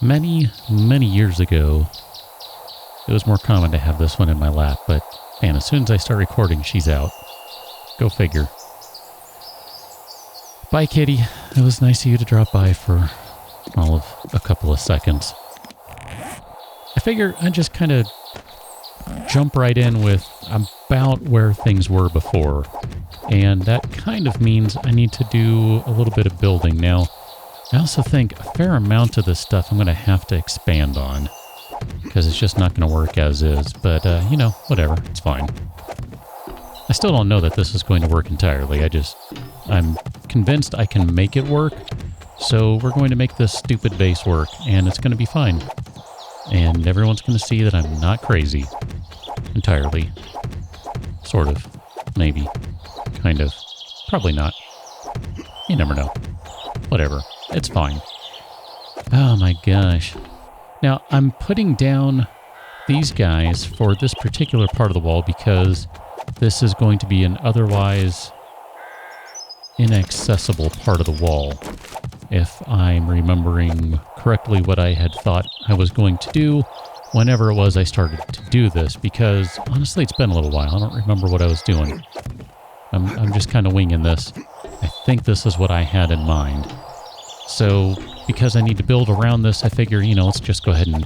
Many, many years ago, it was more common to have this one in my lap, but man, as soon as I start recording, she's out. Go figure. Bye, kitty. It was nice of you to drop by for all of a couple of seconds. I figure I'd just kind of jump right in with about where things were before. And that kind of means I need to do a little bit of building. Now, I also think a fair amount of this stuff I'm going to have to expand on, because it's just not going to work as is. But, you know, whatever. It's fine. I still don't know that this is going to work entirely. I'm convinced I can make it work. So we're going to make this stupid base work, and it's going to be fine. And everyone's going to see that I'm not crazy. Entirely. Sort of. Maybe. Kind of. Probably not. You never know. Whatever. It's fine. Oh my gosh. Now, I'm putting down these guys for this particular part of the wall because this is going to be an otherwise inaccessible part of the wall. If I'm remembering correctly what I had thought I was going to do whenever it was I started to do this, because honestly it's been a little while. I don't remember what I was doing. I'm just kind of winging this. I think this is what I had in mind. So because I need to build around this, I figure, you know, let's just go ahead and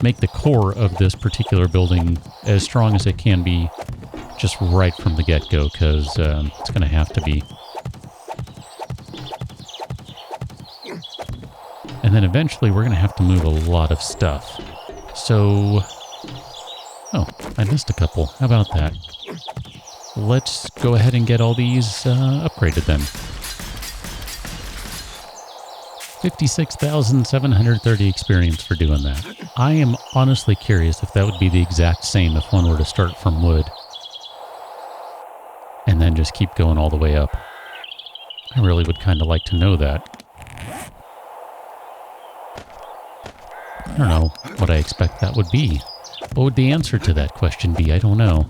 make the core of this particular building as strong as it can be just right from the get-go, because it's going to have to be. And then eventually we're going to have to move a lot of stuff. So, oh, I missed a couple. How about that? Let's go ahead and get all these upgraded then. 56,730 experience for doing that. I am honestly curious if that would be the exact same if one were to start from wood. And then just keep going all the way up. I really would kind of like to know that. I don't know what I expect that would be. What would the answer to that question be? I don't know.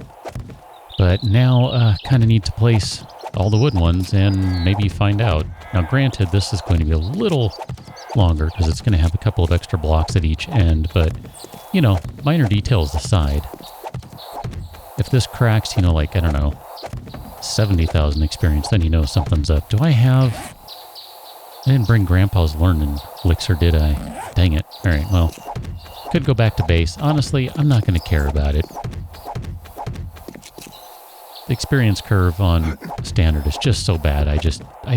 But now, kind of need to place all the wood ones and maybe find out. Now, granted, this is going to be a little longer because it's going to have a couple of extra blocks at each end, but, you know, minor details aside. If this cracks, you know, like, I don't know, 70,000 experience, then you know something's up. Do I have... I didn't bring Grandpa's Learning Elixir, did I? Dang it. Alright, well, could go back to base. Honestly, I'm not going to care about it. The experience curve on standard is just so bad, I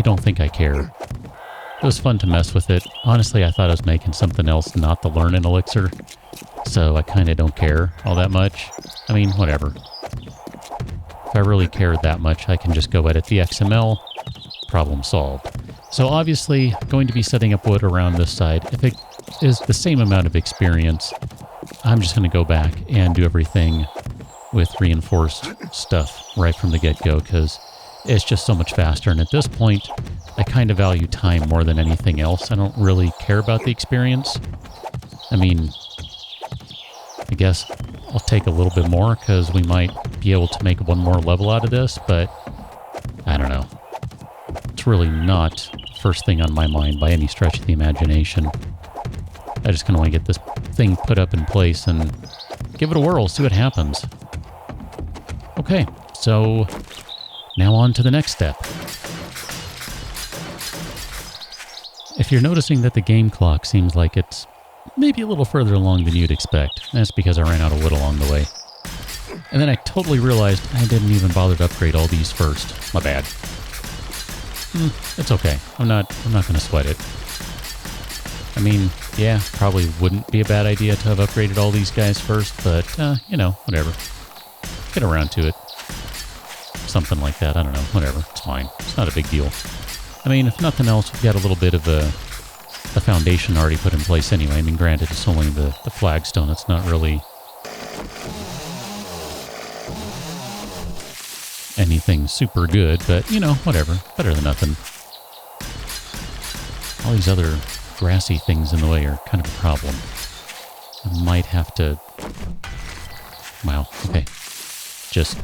don't think I care. It was fun to mess with it. Honestly, I thought I was making something else, not the Learning Elixir, so I kind of don't care all that much. I mean, whatever. If I really cared that much, I can just go edit the XML, problem solved. So obviously, going to be setting up wood around this side. If it is the same amount of experience, I'm just going to go back and do everything with reinforced stuff right from the get-go, because it's just so much faster. And at this point, I kind of value time more than anything else. I don't really care about the experience. I mean, I guess I'll take a little bit more because we might be able to make one more level out of this, but I don't know. It's really not first thing on my mind by any stretch of the imagination. I just kind of want to get this thing put up in place and give it a whirl, see what happens. Okay, so now on to the next step. If you're noticing that the game clock seems like it's maybe a little further along than you'd expect, that's because I ran out of wood along the way. And then I totally realized I didn't even bother to upgrade all these first. My bad. It's okay. I'm not going to sweat it. I mean, yeah, probably wouldn't be a bad idea to have upgraded all these guys first, but, you know, whatever. Get around to it. Something like that. I don't know. Whatever. It's fine. It's not a big deal. I mean, if nothing else, we've got a little bit of a foundation already put in place anyway. I mean, granted, it's only the flagstone. It's not really anything super good, but, you know, whatever. Better than nothing. All these other grassy things in the way are kind of a problem. I might have to... Wow, okay. Just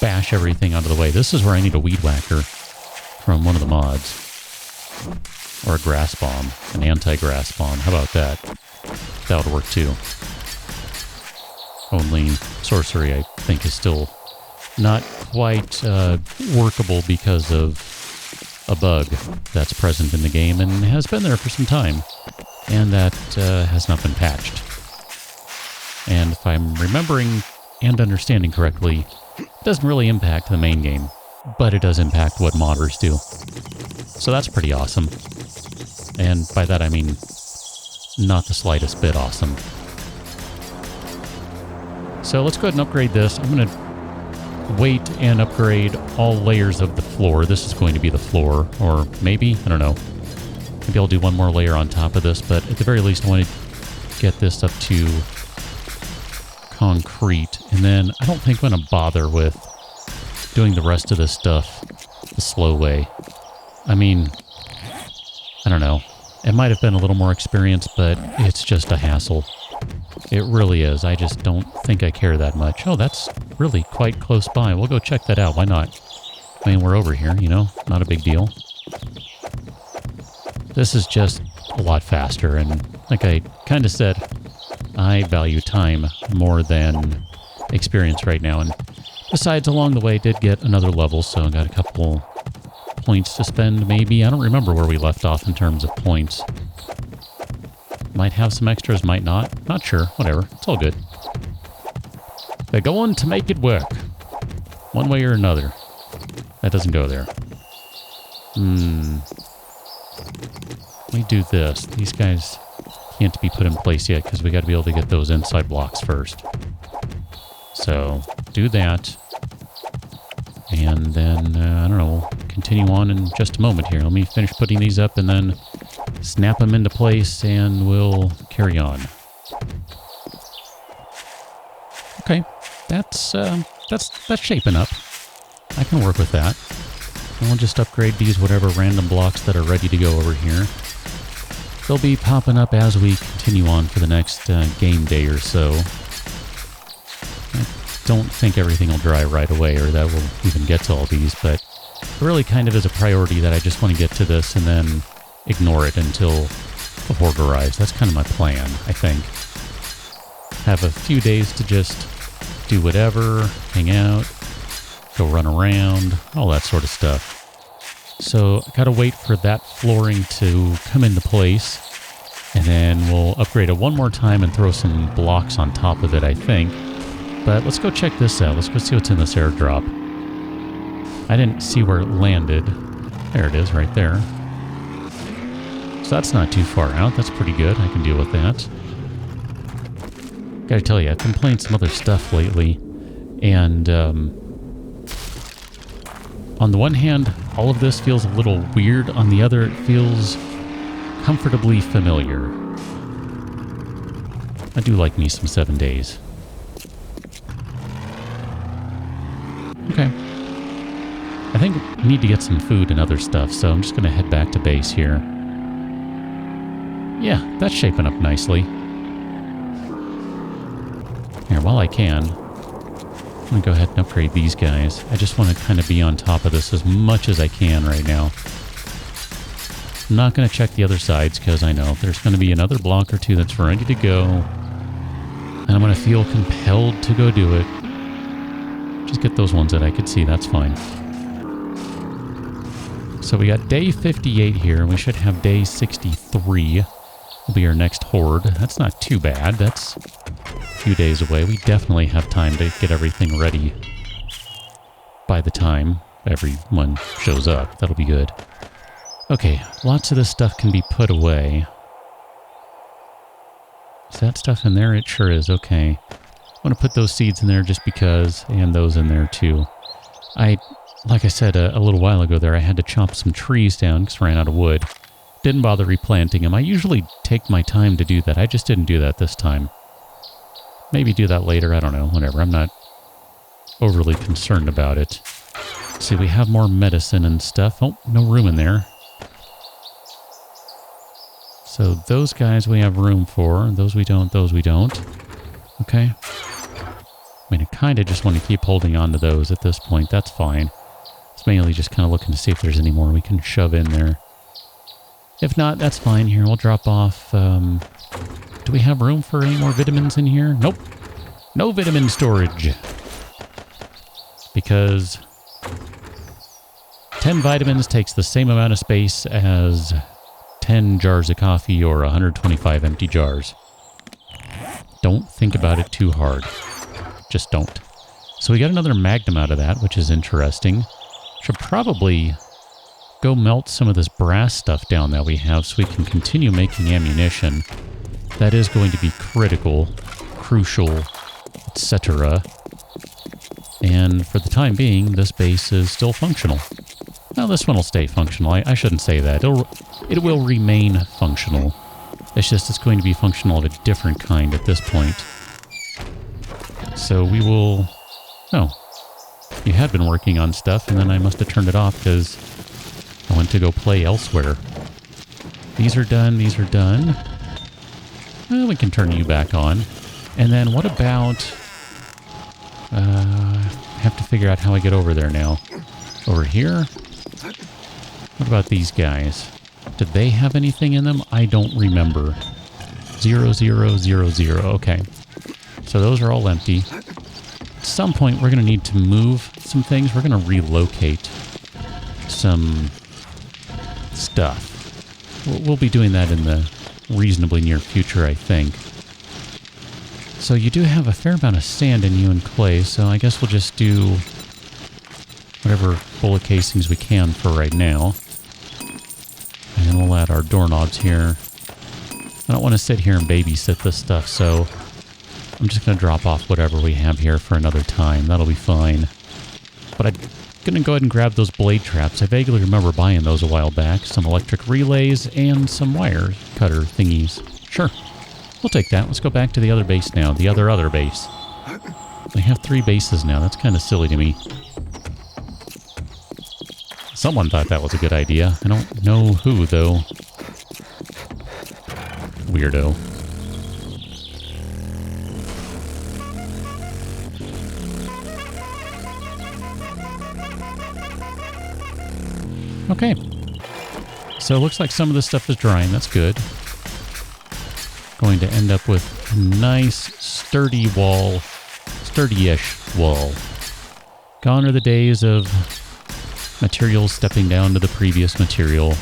bash everything out of the way. This is where I need a weed whacker from one of the mods. Or a grass bomb. An anti-grass bomb. How about that? That would work too. Only sorcery, I think, is still not quite workable because of a bug that's present in the game and has been there for some time. And that has not been patched. And if I'm remembering and understanding correctly, it doesn't really impact the main game, but it does impact what modders do. So that's pretty awesome. And by that I mean not the slightest bit awesome. So let's go ahead and upgrade this. I'm going to wait and upgrade all layers of the floor. This is going to be the floor, or maybe, I don't know. Maybe I'll do one more layer on top of this, but at the very least I want to get this up to concrete. And then I don't think I'm going to bother with doing the rest of this stuff the slow way. I mean, I don't know. It might have been a little more experience, but it's just a hassle. It really is. I just don't think I care that much. Oh, that's really quite close by. We'll go check that out. Why not? I mean, we're over here, you know? Not a big deal. This is just a lot faster, and like I kind of said, I value time more than experience right now. And besides, along the way, did get another level, so I got a couple points to spend, maybe. I don't remember where we left off in terms of points. Might have some extras, might not. Not sure. Whatever. It's all good. They're going to make it work. One way or another. That doesn't go there. Let me do this. These guys can't be put in place yet because we got to be able to get those inside blocks first. So, do that. And then, I don't know, we'll continue on in just a moment here. Let me finish putting these up and then snap them into place and we'll carry on. Okay, that's shaping up. I can work with that. And we'll just upgrade these whatever random blocks that are ready to go over here. They'll be popping up as we continue on for the next game day or so. I don't think everything will dry right away or that we'll even get to all these, but it really kind of is a priority that I just want to get to this and then ignore it until the horde arrives. That's kind of my plan, I think. Have a few days to just do whatever, hang out, go run around, all that sort of stuff. So I gotta wait for that flooring to come into place, and then we'll upgrade it one more time and throw some blocks on top of it, I think. But let's go check this out. Let's go see what's in this airdrop. I didn't see where it landed. There it is, right there. So that's not too far out. That's pretty good. I can deal with that. Gotta tell you, I've been playing some other stuff lately, and on the one hand, all of this feels a little weird. On the other, it feels comfortably familiar. I do like me some 7 days. Okay. I think I need to get some food and other stuff, so I'm just going to head back to base here. Yeah, that's shaping up nicely. Here, while I can, I'm going to go ahead and upgrade these guys. I just want to kind of be on top of this as much as I can right now. I'm not going to check the other sides because I know there's going to be another block or two that's ready to go. And I'm going to feel compelled to go do it. Just get those ones that I could see, that's fine. So we got day 58 here, and we should have day 63. Will be our next horde. That's not too bad. That's a few days away. We definitely have time to get everything ready by the time everyone shows up. That'll be good. Okay, lots of this stuff can be put away. Is that stuff in there? It sure is. Okay. I want to put those seeds in there just because, and those in there too. Like I said a little while ago there, I had to chop some trees down because I ran out of wood. Didn't bother replanting them. I usually take my time to do that. I just didn't do that this time. Maybe do that later. I don't know. Whatever. I'm not overly concerned about it. See, we have more medicine and stuff. Oh, no room in there. So those guys we have room for. Those we don't. Those we don't. Okay. I mean, I kind of just want to keep holding on to those at this point. That's fine. It's mainly just kind of looking to see if there's any more we can shove in there. If not, that's fine. Here, we'll drop off. Do we have room for any more vitamins in here? Nope. No vitamin storage. Because 10 vitamins takes the same amount of space as 10 jars of coffee or 125 empty jars. Don't think about it too hard. Just don't. So we got another magnum out of that, which is interesting. Should probably go melt some of this brass stuff down that we have so we can continue making ammunition. That is going to be critical, crucial, etc. And for the time being, this base is still functional. Now this one will stay functional. I shouldn't say that. It will remain functional. It's just it's going to be functional of a different kind at this point. So we will... Oh. You had been working on stuff, and then I must have turned it off because I went to go play elsewhere. These are done. These are done. Well, we can turn you back on. And then what about... I have to figure out how I get over there now. Over here? What about these guys? Did they have anything in them? I don't remember. 0, 0, 0, 0. Okay. So those are all empty. At some point, we're going to need to move some things. We're going to relocate some stuff. We'll be doing that in the reasonably near future, I think. So you do have a fair amount of sand in you and clay, so I guess we'll just do whatever bullet casings we can for right now. And we'll add our doorknobs here. I don't want to sit here and babysit this stuff, so I'm just going to drop off whatever we have here for another time. That'll be fine. But I'm going to go ahead and grab those blade traps. I vaguely remember buying those a while back. Some electric relays and some wire cutter thingies. Sure. We'll take that. Let's go back to the other base now. The other base. They have 3 bases now. That's kind of silly to me. Someone thought that was a good idea. I don't know who, though. Weirdo. Okay. So it looks like some of this stuff is drying. That's good. Going to end up with a nice, sturdy wall. Sturdy-ish wall. Gone are the days of materials stepping down to the previous material.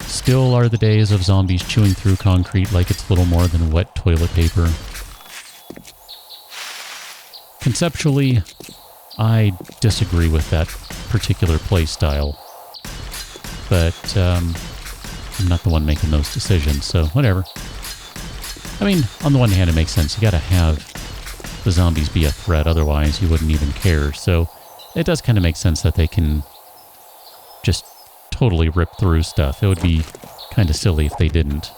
Still are the days of zombies chewing through concrete like it's little more than wet toilet paper. Conceptually, I disagree with that particular play style. But I'm not the one making those decisions, so whatever. I mean, on the one hand, it makes sense. You gotta have the zombies be a threat, otherwise you wouldn't even care. So it does kind of make sense that they can just totally rip through stuff. It would be kind of silly if they didn't.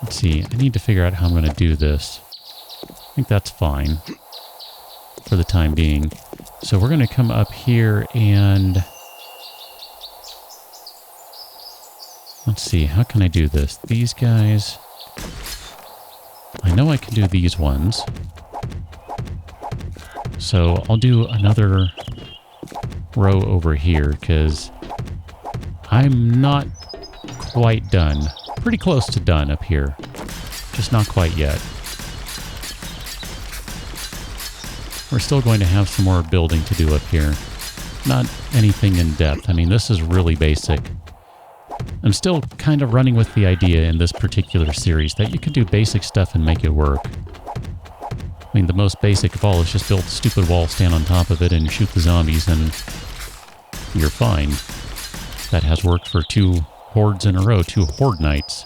Let's see. I need to figure out how I'm going to do this. I think that's fine for the time being. So we're going to come up here and... Let's see. How can I do this? These guys... I know I can do these ones. So I'll do another row over here because I'm not quite done. Pretty close to done up here. Just not quite yet. We're still going to have some more building to do up here. Not anything in depth. I mean, this is really basic. I'm still kind of running with the idea in this particular series that you can do basic stuff and make it work. I mean, the most basic of all is just build a stupid wall, stand on top of it, and shoot the zombies, and you're fine. That has worked for 2 hordes in a row, 2 horde nights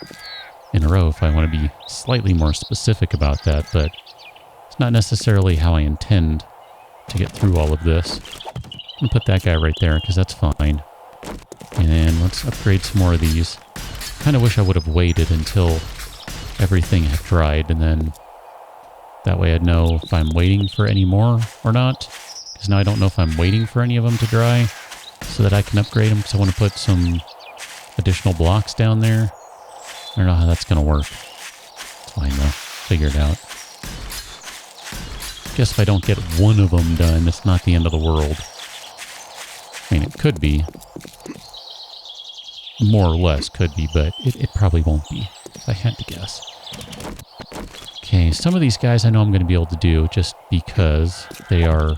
in a row, if I want to be slightly more specific about that, but it's not necessarily how I intend to get through all of this. I'm going to put that guy right there, because that's fine. And let's upgrade some more of these. Kind of wish I would have waited until everything had dried, and then that way I'd know if I'm waiting for any more or not. Because now I don't know if I'm waiting for any of them to dry so that I can upgrade them, because I want to put some additional blocks down there. I don't know how that's going to work. It's fine though. Figure it out. Guess if I don't get one of them done, it's not the end of the world. I mean, it could be. More or less could be, but it probably won't be, if I had to guess. Okay, some of these guys I know I'm going to be able to do just because they are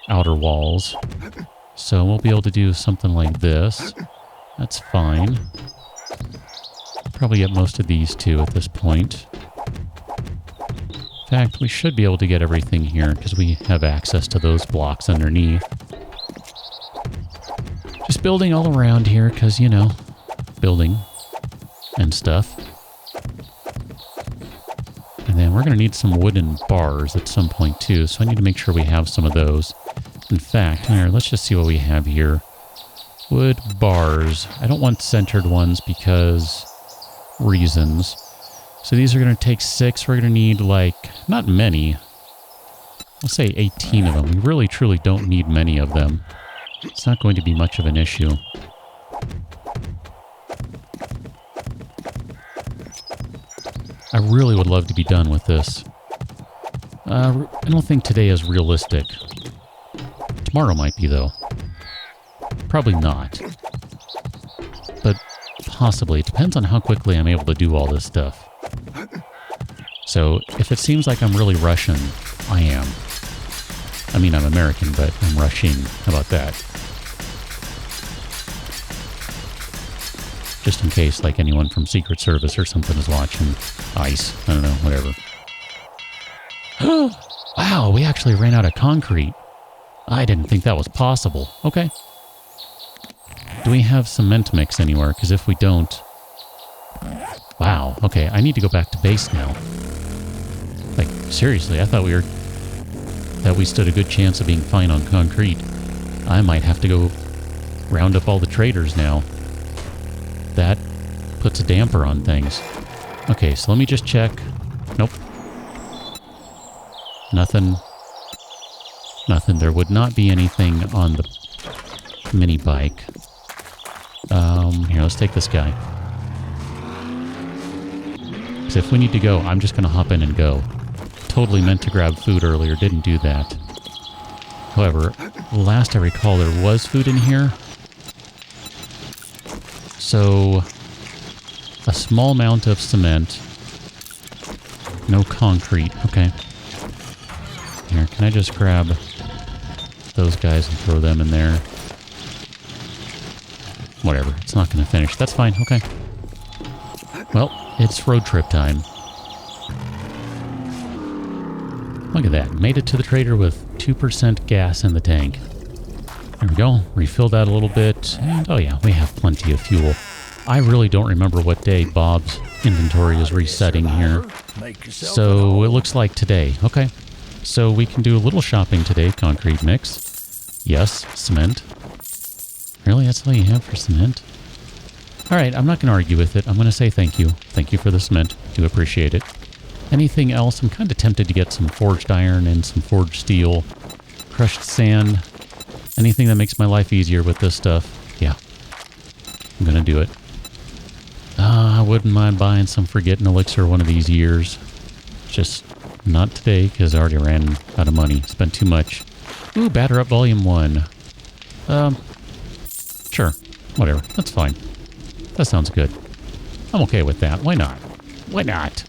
outer walls. So we'll be able to do something like this. That's fine. Probably get most of these too at this point. In fact, we should be able to get everything here because we have access to those blocks underneath. Just building all around here because, you know, building and stuff. And then we're going to need some wooden bars at some point too, so I need to make sure we have some of those. In fact, here, let's just see what we have here. Wood bars. I don't want centered ones because reasons. So these are going to take 6. We're going to need, like, not many. Let's say 18 of them. We really, truly don't need many of them. It's not going to be much of an issue. I really would love to be done with this. I don't think today is realistic. Tomorrow might be, though. Probably not. But possibly. It depends on how quickly I'm able to do all this stuff. So, if it seems like I'm really rushing, I am. I mean, I'm American, but I'm rushing. How about that? Just in case, like, anyone from Secret Service or something is watching. ICE. I don't know, whatever. Wow, we actually ran out of concrete. I didn't think that was possible. Okay. Do we have cement mix anywhere? Because if we don't... Wow, okay, I need to go back to base now. Like, seriously, I thought we stood a good chance of being fine on concrete. I might have to go round up all the traders now. That puts a damper on things. Okay, so let me just check. Nope. Nothing. Nothing. There would not be anything on the mini bike. Here, let's take this guy. Because if we need to go, I'm just going to hop in and go. Totally meant to grab food earlier, didn't do that. However, last I recall, there was food in here. So, a small amount of cement. No concrete. Okay. Here, can I just grab those guys and throw them in there? Whatever, it's not going to finish. That's fine, okay. Well, it's road trip time. Look at that. Made it to the trader with 2% gas in the tank. There we go. Refill that a little bit. And, oh yeah, we have plenty of fuel. I really don't remember what day Bob's inventory is resetting here. So it looks like today. Okay. So we can do a little shopping today. Concrete mix. Yes. Cement. Really? That's all you have for cement? Alright, I'm not going to argue with it. I'm going to say thank you. Thank you for the cement. Do appreciate it. Anything else? I'm kind of tempted to get some forged iron and some forged steel. Crushed sand. Anything that makes my life easier with this stuff. Yeah. I'm going to do it. I wouldn't mind buying some Forgetting Elixir one of these years. Just not today, because I already ran out of money. Spent too much. Ooh, Batter Up Volume 1. Sure. Whatever. That's fine. That sounds good. I'm okay with that. Why not? Why not?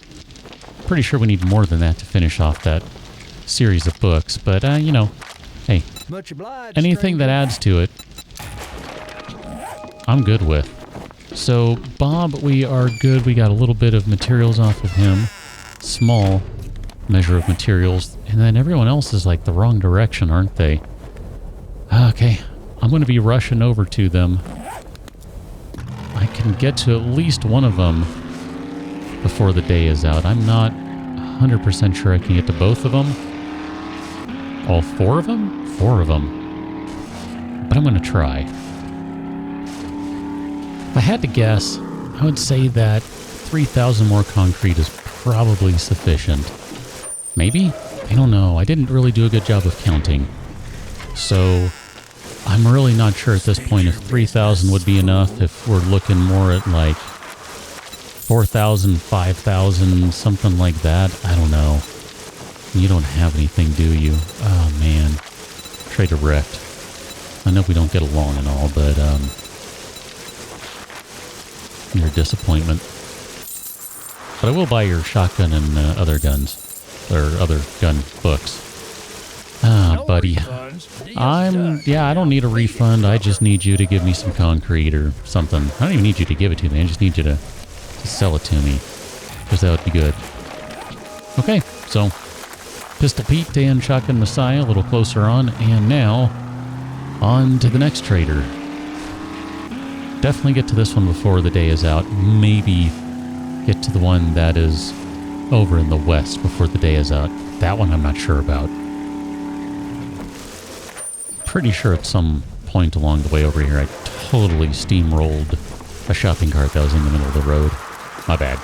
Pretty sure we need more than that to finish off that series of books, but, you know, hey, Much obliged, anything that adds to it, I'm good with. So, Bob, we are good. We got a little bit of materials off of him. Small measure of materials. And then everyone else is like the wrong direction, aren't they? Okay, I'm going to be rushing over to them. I can get to at least one of them before the day is out. I'm not 100% sure I can get to both of them. All 4 of them? 4 of them. But I'm going to try. If I had to guess, I would say that 3,000 more concrete is probably sufficient. Maybe? I don't know. I didn't really do a good job of counting. So, I'm really not sure at this point if 3,000 would be enough, if we're looking more at like 4,000, 5,000, something like that. I don't know. You don't have anything, do you? Oh, man. Trader wrecked. I know we don't get along and all, but, You're a disappointment. But I will buy your shotgun and other guns. Or other gun books. Ah, buddy. Yeah, I don't need a refund. I just need you to give me some concrete or something. I don't even need you to give it to me. I just need you to sell it to me. Because that would be good. Okay, so Pistol Pete and Shotgun Messiah a little closer on. And now, on to the next trader. Definitely get to this one before the day is out. Maybe get to the one that is over in the west before the day is out. That one I'm not sure about. Pretty sure at some point along the way over here I totally steamrolled a shopping cart that was in the middle of the road. My bad.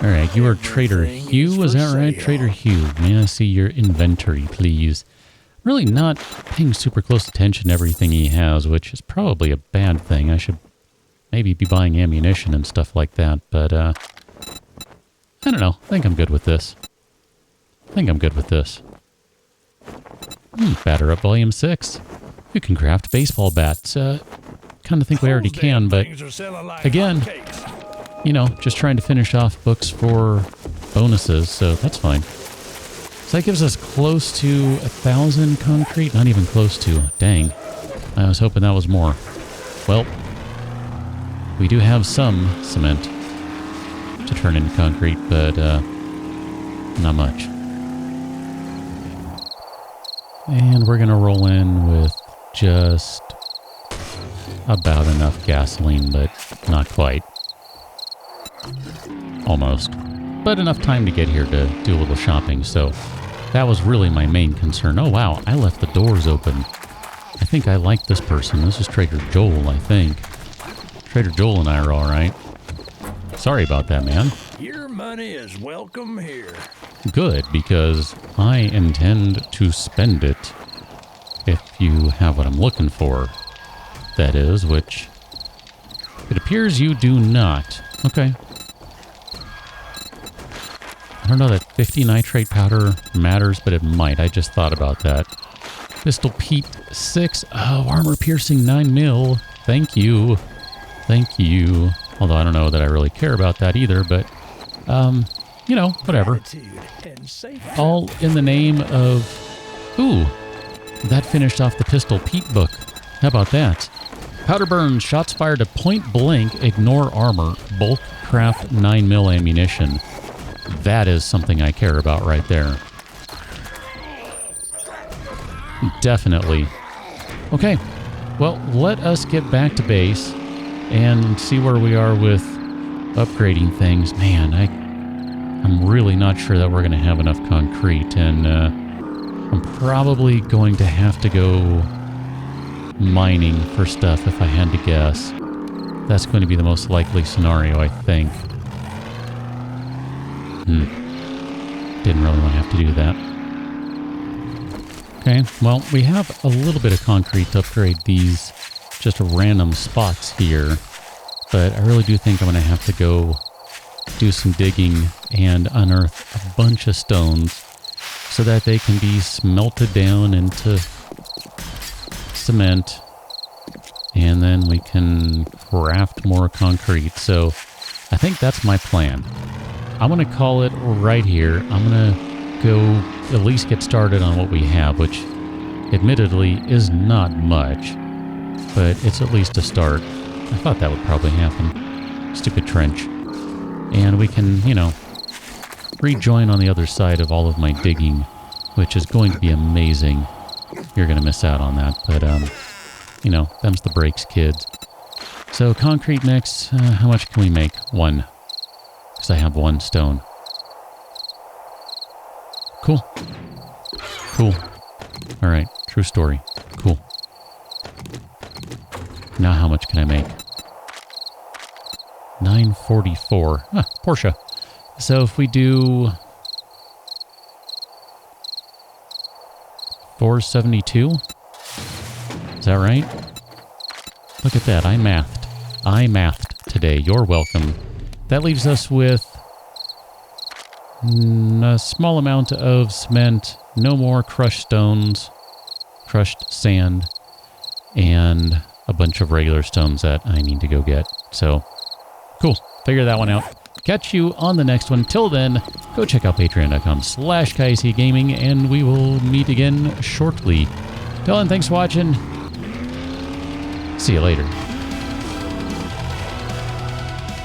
Alright, you are Trader Hugh, is that right? Trader Hugh, may I see your inventory, please? Really not paying super close attention to everything he has, which is probably a bad thing. I should maybe be buying ammunition and stuff like that, but I don't know. I think I'm good with this. Batter Up Volume 6. You can craft baseball bats. Kind of think we already can, but again, you know, just trying to finish off books for bonuses, so that's fine. So that gives us close to 1,000 concrete. Not even close to. Dang. I was hoping that was more. Well, we do have some cement to turn into concrete, but not much. And we're going to roll in with just about enough gasoline, but not quite. Almost. But enough time to get here to do a little shopping, so that was really my main concern. Oh wow, I left the doors open. I think I like this person. This is Trader Joel, I think. Trader Joel and I are alright. Sorry about that, man. Your money is welcome here. Good, because I intend to spend it if you have what I'm looking for. That is, which it appears you do not. Okay. I don't know that 50 nitrate powder matters, but it might. I just thought about that. Pistol Pete 6. Oh, armor piercing 9 mil. Thank you. Thank you. Although I don't know that I really care about that either, but, you know, whatever. All in the name of... Ooh, that finished off the Pistol Pete book. How about that? Powder burns, shots fired at point blank, ignore armor, bulk craft 9 mil ammunition. That is something I care about right there. Definitely. Okay, well, let us get back to base and see where we are with upgrading things. Man, I'm really not sure that we're going to have enough concrete, and I'm probably going to have to go mining for stuff if I had to guess. That's going to be the most likely scenario, I think. Didn't really want to have to do that. Okay, well, we have a little bit of concrete to upgrade these just random spots here, but I really do think I'm going to have to go do some digging and unearth a bunch of stones so that they can be smelted down into cement, and then we can craft more concrete. So I think that's my plan. I'm going to call it right here. I'm going to go at least get started on what we have, which admittedly is not much, but it's at least a start. I thought that would probably happen. Stupid trench. And we can, you know, rejoin on the other side of all of my digging, which is going to be amazing. You're going to miss out on that, but, you know, them's the breaks, kids. So concrete mix, how much can we make? 1. Because I have 1 stone. Cool. Cool. Alright, true story. Cool. Now how much can I make? 944. Porsche. So if we do 472? Is that right? Look at that. I mathed today. You're welcome. That leaves us with a small amount of cement, no more crushed stones, crushed sand, and a bunch of regular stones that I need to go get. So Cool. Figure that one out. Catch you on the next one. Till then, go check out patreon.com/KICgaming, and we will meet again shortly. Till then, thanks for watching. See you later.